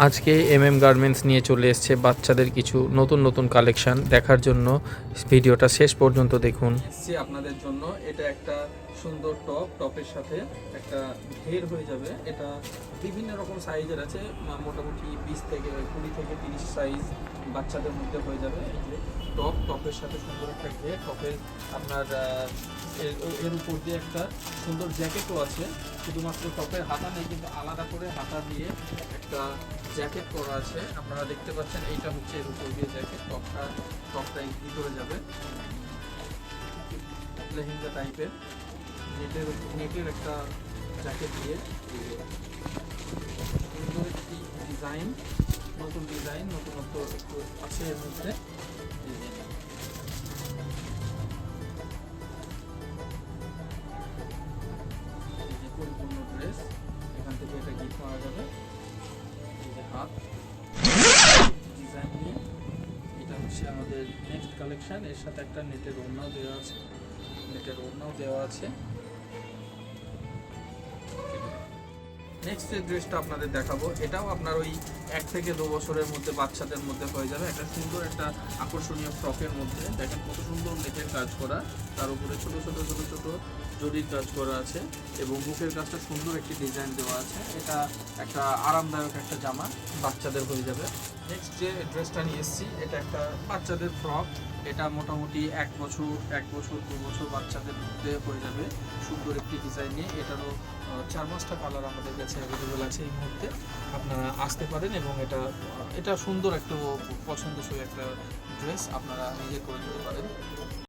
আজকে গার্মেন্টস নিয়ে চলে এসেছে বাচ্চাদের কিছু নতুন নতুন কালেকশন দেখার জন্য ভিডিওটা শেষ পর্যন্ত দেখুন। এসছি আপনাদের জন্য। এটা একটা সুন্দর টপের সাথে একটা ঘের হয়ে যাবে। এটা বিভিন্ন রকম সাইজের আছে, মোটামুটি 20 থেকে 20 থেকে 30 সাইজ বাচ্চাদের মধ্যে হয়ে যাবে। এই যে টপের সাথে সুন্দর একটা ঘের, টপের আপনার এর উপর দিয়ে একটা সুন্দর জ্যাকেটও আছে। শুধুমাত্র টপের হাতা নেই, কিন্তু আলাদা করে হাতা দিয়ে একটা জ্যাকেট করা আছে। আপনারা দেখতে পাচ্ছেন এইটা হচ্ছে এর উপর দিয়ে জ্যাকেট। টপটা এই ভিতরে যাবে, লেহেঙ্গা টাইপের নেটের একটা জ্যাকেট দিয়ে সুন্দর একটি ডিজাইন, নতুন ডিজাইন, নতুনত্ব একটু আছে এর মধ্যে। পরিপূর্ণ ড্রেস, এখান থেকে এটা গিফট পাওয়া যাবে। এই যে হাত ডিজাইন নিয়ে, এটা হচ্ছে আমাদের নেক্সট কালেকশন। এর সাথে একটা নেটের ওড়নাও দেওয়া আছে। নেক্সট যে ড্রেসটা আপনাদের দেখাবো, এটাও আপনার ওই 1 থেকে 2 বছরের মধ্যে বাচ্চাদের মধ্যে হয়ে যাবে। একটা সুন্দর একটা আকর্ষণীয় ফ্রকের মধ্যে দেখেন কত সুন্দর নেটের কাজ করা, তার উপরে ছোট ছোট জরির কাজ করা আছে এবং বুকের কাজটা সুন্দর একটি ডিজাইন দেওয়া আছে। এটা একটা আরামদায়ক একটা জামা বাচ্চাদের হয়ে যাবে। নেক্সট যে ড্রেসটা নিয়ে এসেছি, এটা একটা বাচ্চাদের ফ্রক। এটা মোটামুটি 1 বছর 2 বছর বাচ্চাদের মধ্যে হয়ে যাবে। সুন্দর একটি ডিজাইন নিয়ে, এটারও 4-5টা কালার আমাদের কাছে অ্যাভেলেবেল আছে এই মুহূর্তে। আপনারা আসতে পারেন এবং এটা সুন্দর একটা পছন্দসই একটা ড্রেস আপনারা নিজে করে নিতে পারেন।